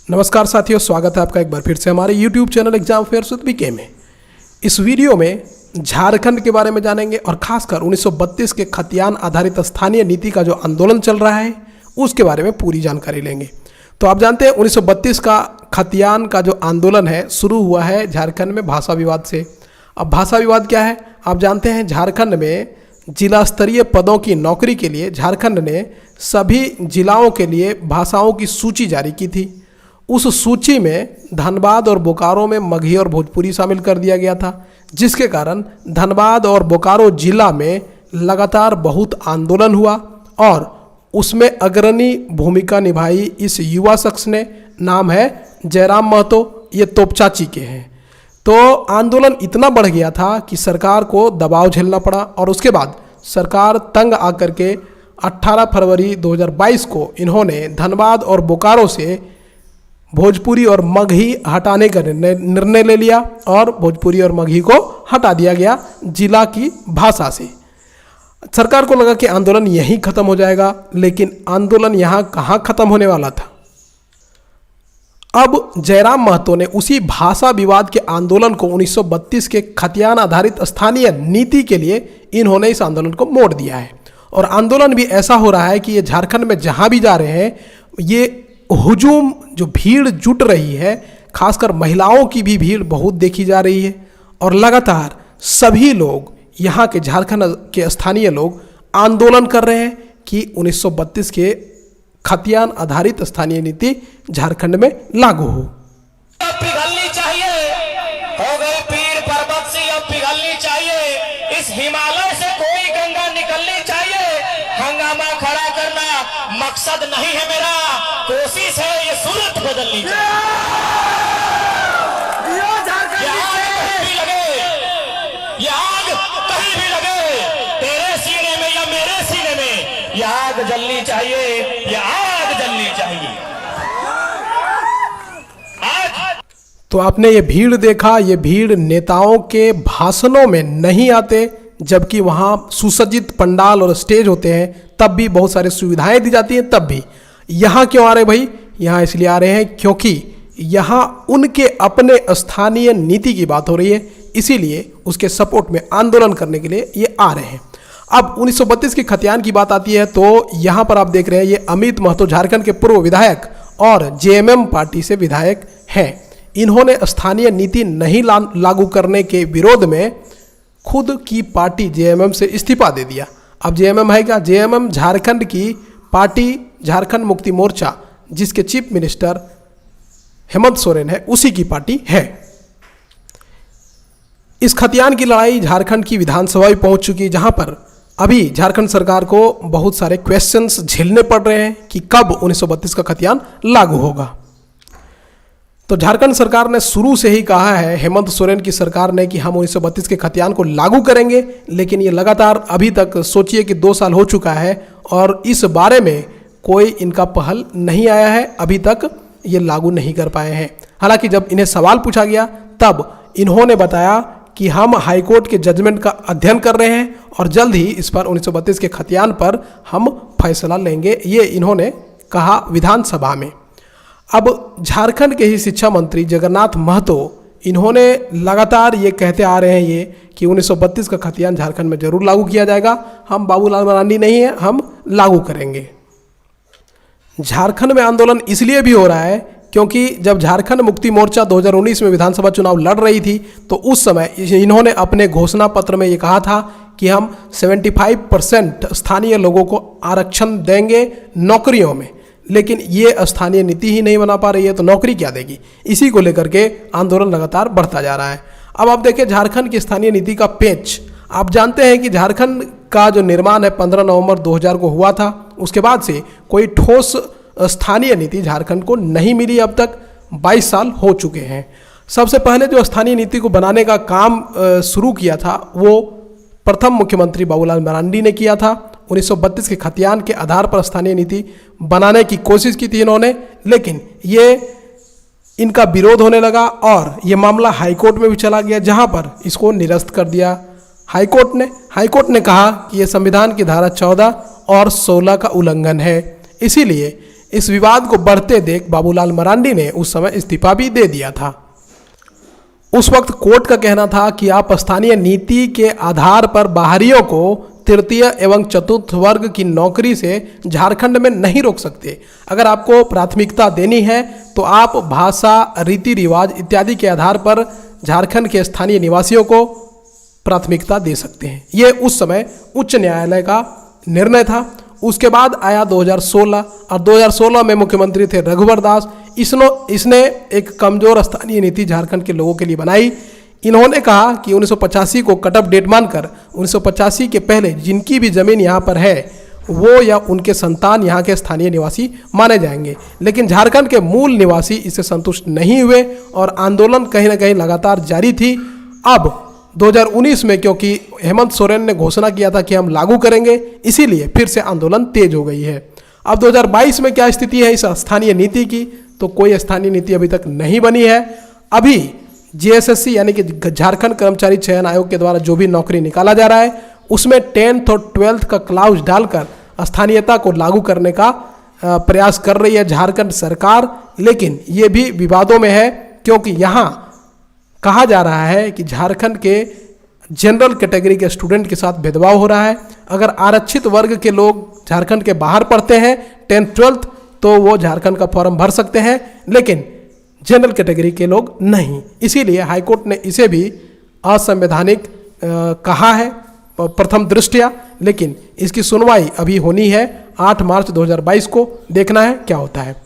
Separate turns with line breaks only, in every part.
नमस्कार साथियों, स्वागत है आपका एक बार फिर से हमारे YouTube channel exam fears with B K में। इस वीडियो में झारखंड के बारे में जानेंगे और खासकर 1932 के खतियान आधारित स्थानीय नीति का जो आंदोलन चल रहा है उसके बारे में पूरी जानकारी लेंगे। तो आप जानते हैं 1932 का खतियान का जो आंदोलन है शुरू हुआ है झारखंड में भाषा विवाद से। अब भाषा विवाद क्या है आप जानते हैं। झारखंड में जिला स्तरीय पदों की नौकरी के लिए झारखंड ने सभी जिलाओं के लिए भाषाओं की सूची जारी की थी। उस सूची में धनबाद और बोकारो में मगही और भोजपुरी शामिल कर दिया गया था, जिसके कारण धनबाद और बोकारो जिला में लगातार बहुत आंदोलन हुआ और उसमें अग्रणी भूमिका निभाई इस युवा शख्स ने। नाम है जयराम महतो, ये तोपचाची के हैं। तो आंदोलन इतना बढ़ गया था कि सरकार को दबाव झेलना पड़ा और उसके बाद सरकार तंग आकर के 18 फरवरी 2022 को इन्होंने धनबाद और बोकारो से भोजपुरी और मगही हटाने का निर्णय ले लिया और भोजपुरी और मगही को हटा दिया गया जिला की भाषा से। सरकार को लगा कि आंदोलन यहीं खत्म हो जाएगा, लेकिन आंदोलन यहाँ कहाँ खत्म होने वाला था। अब जयराम महतो ने उसी भाषा विवाद के आंदोलन को 1932 के खतियान आधारित स्थानीय नीति के लिए इन्होंने इस आंदोलन को मोड़ दिया है। और आंदोलन भी ऐसा हो रहा है कि ये झारखंड में जहाँ भी जा रहे हैं ये हुजूम जो भीड़ जुट रही है, खासकर महिलाओं की भी भीड़ बहुत देखी जा रही है। और लगातार सभी लोग यहाँ के झारखंड के स्थानीय लोग आंदोलन कर रहे हैं कि 1932 के खतियान आधारित स्थानीय नीति झारखंड में लागू हो।
पिघलनी चाहिए, हो गई पीर पर्वत से अब पिघलनी चाहिए। इस हिमालय से कोई गंगा निकलनी चाहिए। हंगामा खड़ा करना मकसद नहीं है मेरा, कोशिश है ये सूरत बदलनी चाहिए। ये आग कहीं भी लगे, ये आग कहीं भी लगे, तेरे सीने में या मेरे सीने में ये आग जलनी चाहिए, ये आग जलनी चाहिए। आज
तो आपने ये भीड़ देखा, ये भीड़ नेताओं के भाषणों में नहीं आते, जबकि वहाँ सुसज्जित पंडाल और स्टेज होते हैं, तब भी बहुत सारी सुविधाएं दी जाती हैं। तब भी यहाँ क्यों आ रहे भाई? यहाँ इसलिए आ रहे हैं क्योंकि यहाँ उनके अपने स्थानीय नीति की बात हो रही है, इसीलिए उसके सपोर्ट में आंदोलन करने के लिए ये आ रहे हैं। अब 1932 की खतियान की बात आती है तो यहाँ पर आप देख रहे हैं ये अमित महतो झारखंड के पूर्व विधायक और जेएमएम पार्टी से विधायक हैं। इन्होंने स्थानीय नीति नहीं लागू करने के विरोध में खुद की पार्टी जेएमएम से इस्तीफा दे दिया। अब जेएमएम है क्या? जेएमएम झारखंड की पार्टी झारखंड मुक्ति मोर्चा, जिसके चीफ मिनिस्टर हेमंत सोरेन है, उसी की पार्टी है। इस खतियान की लड़ाई झारखंड की विधानसभा में पहुंच चुकी है, जहां पर अभी झारखंड सरकार को बहुत सारे क्वेश्चंस झेलने पड़ रहे हैं कि कब 1932 का खतियान लागू होगा। तो झारखंड सरकार ने शुरू से ही कहा है, हेमंत सोरेन की सरकार ने, कि हम 1932 के खतियान को लागू करेंगे, लेकिन ये लगातार अभी तक सोचिए कि 2 साल हो चुका है और इस बारे में कोई इनका पहल नहीं आया है, अभी तक ये लागू नहीं कर पाए हैं। हालांकि जब इन्हें सवाल पूछा गया तब इन्होंने बताया कि हम हाईकोर्ट के जजमेंट का अध्ययन कर रहे हैं और जल्द ही इस पर 1932 के खतियान पर हम फैसला लेंगे, ये इन्होंने कहा विधानसभा में। अब झारखंड के ही शिक्षा मंत्री जगन्नाथ महतो, इन्होंने लगातार ये कहते आ रहे हैं ये कि 1932 का खतियान झारखंड में जरूर लागू किया जाएगा, हम बाबूलाल मरांडी नहीं है, हम लागू करेंगे। झारखंड में आंदोलन इसलिए भी हो रहा है क्योंकि जब झारखंड मुक्ति मोर्चा 2019 में विधानसभा चुनाव लड़ रही थी तो उस समय इन्होंने अपने घोषणा पत्र में ये कहा था कि हम 75% स्थानीय लोगों को आरक्षण देंगे नौकरियों में, लेकिन ये स्थानीय नीति ही नहीं बना पा रही है तो नौकरी क्या देगी। इसी को लेकर के आंदोलन लगातार बढ़ता जा रहा है। अब आप देखिए झारखंड की स्थानीय नीति का पेच। आप जानते हैं कि झारखंड का जो निर्माण है 15 नवंबर 2000 को हुआ था, उसके बाद से कोई ठोस स्थानीय नीति झारखंड को नहीं मिली। अब तक 22 साल हो चुके हैं। सबसे पहले जो स्थानीय नीति को बनाने का काम शुरू किया था वो प्रथम मुख्यमंत्री बाबूलाल मरांडी ने किया था। 1932 के खतियान के आधार पर स्थानीय नीति बनाने की कोशिश की थी इन्होंने, लेकिन ये इनका विरोध होने लगा और ये मामला हाईकोर्ट में भी चला गया, जहां पर इसको निरस्त कर दिया हाईकोर्ट ने कहा कि ये संविधान की धारा 14 और 16 का उल्लंघन है, इसीलिए इस विवाद को बढ़ते देख बाबूलाल मरांडी ने उस समय इस्तीफा भी दे दिया था। उस वक्त कोर्ट का कहना था कि आप स्थानीय नीति के आधार पर बाहरियों को तृतीय एवं चतुर्थ वर्ग की नौकरी से झारखंड में नहीं रोक सकते। अगर आपको प्राथमिकता देनी है तो आप भाषा, रीति रिवाज इत्यादि के आधार पर झारखंड के स्थानीय निवासियों को प्राथमिकता दे सकते हैं। ये उस समय उच्च न्यायालय का निर्णय था। उसके बाद आया 2016 और 2016 में मुख्यमंत्री थे रघुवर दास। इसने एक कमजोर स्थानीय नीति झारखंड के लोगों के लिए बनाई। इन्होंने कहा कि 1985 को कट ऑफ डेट मानकर 1985 के पहले जिनकी भी जमीन यहाँ पर है वो या उनके संतान यहाँ के स्थानीय निवासी माने जाएंगे। लेकिन झारखंड के मूल निवासी इससे संतुष्ट नहीं हुए और आंदोलन कहीं ना कहीं लगातार जारी थी। अब 2019 में क्योंकि हेमंत सोरेन ने घोषणा किया था कि हम लागू करेंगे, इसीलिए फिर से आंदोलन तेज हो गई है। अब 2022 में क्या स्थिति है इस स्थानीय नीति की, तो कोई स्थानीय नीति अभी तक नहीं बनी है। अभी जीएसएससी यानी कि झारखंड कर्मचारी चयन आयोग के द्वारा जो भी नौकरी निकाला जा रहा है उसमें 10th और 12th का क्लाउज डालकर स्थानीयता को लागू करने का प्रयास कर रही है झारखंड सरकार। लेकिन ये भी विवादों में है क्योंकि यहाँ कहा जा रहा है कि झारखंड के जनरल कैटेगरी के स्टूडेंट के साथ भेदभाव हो रहा है। अगर आरक्षित वर्ग के लोग झारखंड के बाहर पढ़ते हैं 10th 12th तो वो झारखंड का फॉर्म भर सकते हैं, लेकिन जनरल कैटेगरी के लोग नहीं। इसीलिए हाईकोर्ट ने इसे भी असंवैधानिक कहा है प्रथम दृष्टया, लेकिन इसकी सुनवाई अभी होनी है 8 मार्च 2022 को। देखना है क्या होता है।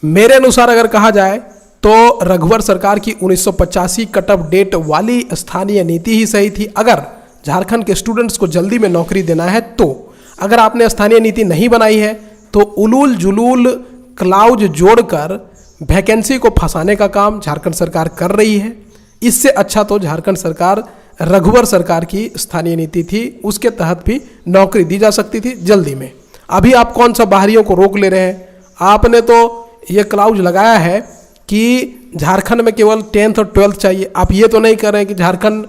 मेरे अनुसार अगर कहा जाए तो रघुवर सरकार की 1985 कट ऑफ डेट वाली स्थानीय नीति ही सही थी। अगर झारखंड के स्टूडेंट्स को जल्दी में नौकरी देना है तो अगर आपने स्थानीय नीति नहीं बनाई है तो उलूल जुलूल क्लाउज जोड़कर वैकेंसी को फंसाने का काम झारखंड सरकार कर रही है। इससे अच्छा तो झारखंड सरकार रघुवर सरकार की स्थानीय नीति थी, उसके तहत भी नौकरी दी जा सकती थी जल्दी में। अभी आप कौन सा बाहरियों को रोक ले रहे हैं? आपने तो ये क्लाउज लगाया है कि झारखंड में केवल 10th और 12th चाहिए। आप ये तो नहीं कर रहे हैं कि झारखंड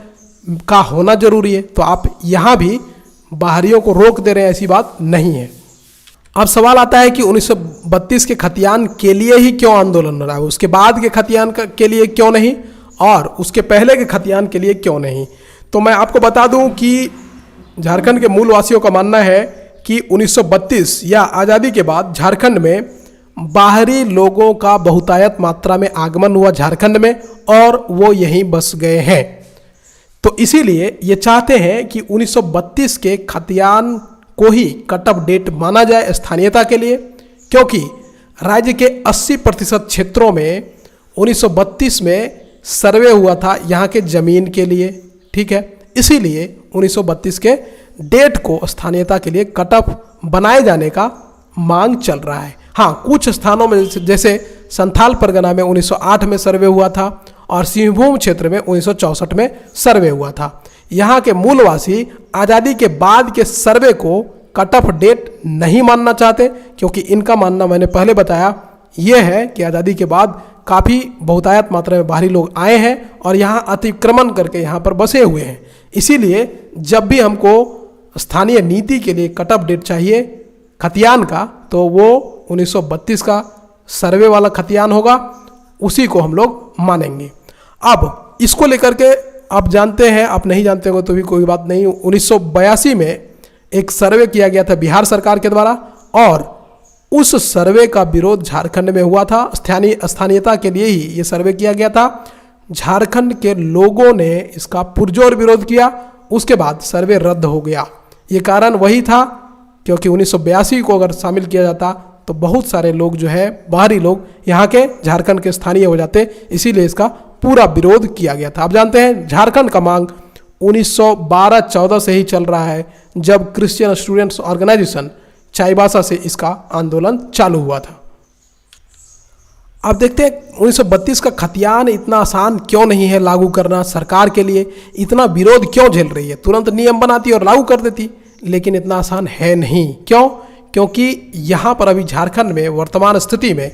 का होना जरूरी है, तो आप यहाँ भी बाहरियों को रोक दे रहे हैं, ऐसी बात नहीं है। अब सवाल आता है कि 1932 के खतियान के लिए ही क्यों आंदोलन हो रहा है, उसके बाद के खतियान के लिए क्यों नहीं और उसके पहले के खतियान के लिए क्यों नहीं। तो मैं आपको बता दूं कि झारखंड के मूलवासियों का मानना है कि 1932 या आज़ादी के बाद झारखंड में बाहरी लोगों का बहुतायत मात्रा में आगमन हुआ झारखंड में और वो यहीं बस गए हैं। तो इसीलिए ये चाहते हैं कि 1932 के खतियान को ही कट ऑफ डेट माना जाए स्थानीयता के लिए, क्योंकि राज्य के 80% क्षेत्रों में 1932 में सर्वे हुआ था यहाँ के ज़मीन के लिए, ठीक है। इसीलिए 1932 के डेट को स्थानीयता के लिए कट ऑफ बनाए जाने का मांग चल रहा है। हाँ, कुछ स्थानों में जैसे संथाल परगना में 1908 में सर्वे हुआ था और सिंहभूम क्षेत्र में 1964 में सर्वे हुआ था। यहाँ के मूलवासी आज़ादी के बाद के सर्वे को कट ऑफ डेट नहीं मानना चाहते, क्योंकि इनका मानना मैंने पहले बताया यह है कि आज़ादी के बाद काफ़ी बहुतायत मात्रा में बाहरी लोग आए हैं और यहाँ अतिक्रमण करके यहाँ पर बसे हुए हैं। इसीलिए जब भी हमको स्थानीय नीति के लिए कट ऑफ डेट चाहिए खतियान का, तो वो 1932 का सर्वे वाला खतियान होगा, उसी को हम लोग मानेंगे। अब इसको लेकर के आप जानते हैं, आप नहीं जानते हो तो भी कोई बात नहीं। 1982 में एक सर्वे किया गया था बिहार सरकार के द्वारा और उस सर्वे का विरोध झारखंड में हुआ था। स्थानीयता के लिए ही ये सर्वे किया गया था। झारखंड के लोगों ने इसका पुरजोर विरोध किया, उसके बाद सर्वे रद्द हो गया। ये कारण वही था क्योंकि 1982 को अगर शामिल किया जाता तो बहुत सारे लोग जो है बाहरी लोग यहाँ के झारखंड के स्थानीय हो जाते, इसीलिए इसका पूरा विरोध किया गया था। आप जानते हैं झारखंड का मांग 1912-14 से ही चल रहा है, जब क्रिश्चियन स्टूडेंट्स ऑर्गेनाइजेशन चाईबासा से इसका आंदोलन चालू हुआ था। अब देखते हैं 1932 का खतियान इतना आसान क्यों नहीं है लागू करना, सरकार के लिए इतना विरोध क्यों झेल रही है। तुरंत नियम बनाती और लागू कर देती, लेकिन इतना आसान है नहीं। क्यों? क्योंकि यहाँ पर अभी झारखंड में वर्तमान स्थिति में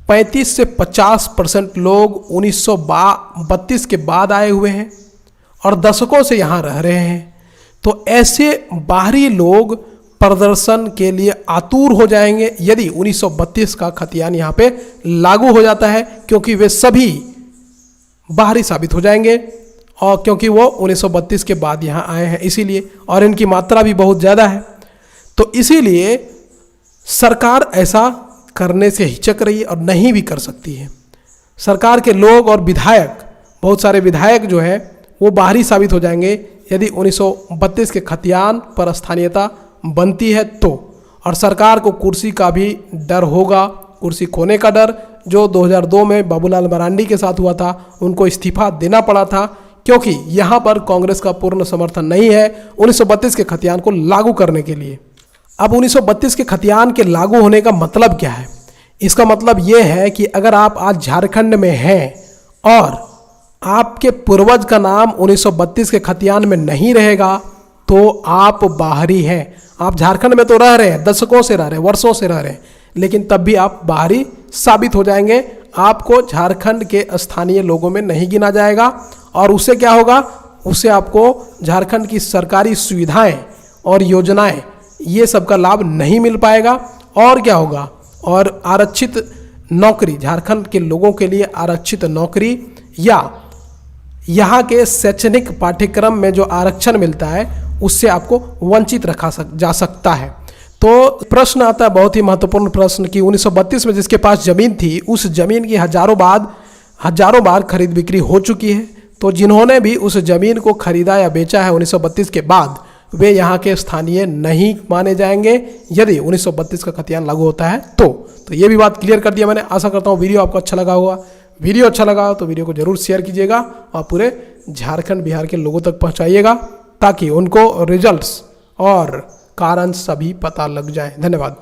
35 से 50% लोग 1932 के बाद आए हुए हैं और दशकों से यहाँ रह रहे हैं। तो ऐसे बाहरी लोग प्रदर्शन के लिए आतुर हो जाएंगे यदि 1932 का खतियान यहाँ पे लागू हो जाता है, क्योंकि वे सभी बाहरी साबित हो जाएंगे और क्योंकि वो 1932 के बाद यहाँ आए हैं इसीलिए, और इनकी मात्रा भी बहुत ज़्यादा है। तो इसीलिए सरकार ऐसा करने से हिचक रही है और नहीं भी कर सकती है। सरकार के लोग और विधायक, बहुत सारे विधायक जो है वो बाहरी साबित हो जाएंगे यदि 1932 के खतियान पर स्थानीयता बनती है तो। और सरकार को कुर्सी का भी डर होगा, कुर्सी खोने का डर, जो 2002 में बाबूलाल मरांडी के साथ हुआ था, उनको इस्तीफा देना पड़ा था क्योंकि यहाँ पर कांग्रेस का पूर्ण समर्थन नहीं है 1932 के खतियान को लागू करने के लिए। अब 1932 के खतियान के लागू होने का मतलब क्या है? इसका मतलब ये है कि अगर आप आज झारखंड में हैं और आपके पूर्वज का नाम 1932 के खतियान में नहीं रहेगा तो आप बाहरी हैं। आप झारखंड में तो रह रहे हैं, दशकों से रह रहे हैं, वर्षों से रह रहे हैं, लेकिन तब भी आप बाहरी साबित हो जाएंगे। आपको झारखंड के स्थानीय लोगों में नहीं गिना जाएगा और उससे क्या होगा? उससे आपको झारखंड की सरकारी सुविधाएं और योजनाएं ये सब का लाभ नहीं मिल पाएगा। और क्या होगा? और आरक्षित नौकरी, झारखंड के लोगों के लिए आरक्षित नौकरी या यहाँ के शैक्षणिक पाठ्यक्रम में जो आरक्षण मिलता है उससे आपको वंचित रखा जा सकता है। तो प्रश्न आता है, बहुत ही महत्वपूर्ण प्रश्न, कि 1932 में जिसके पास ज़मीन थी उस ज़मीन की हजारों बार खरीद बिक्री हो चुकी है। तो जिन्होंने भी उस ज़मीन को खरीदा या बेचा है 1932 के बाद, वे यहाँ के स्थानीय नहीं माने जाएंगे यदि 1932 का खतियान लागू होता है तो ये भी बात क्लियर कर दिया मैंने। आशा करता हूँ वीडियो आपको अच्छा लगा होगा। वीडियो अच्छा लगा तो वीडियो को जरूर शेयर कीजिएगा और पूरे झारखंड बिहार के लोगों तक पहुँचाइएगा ताकि उनको रिजल्ट्स और कारण सभी पता लग जाए। धन्यवाद।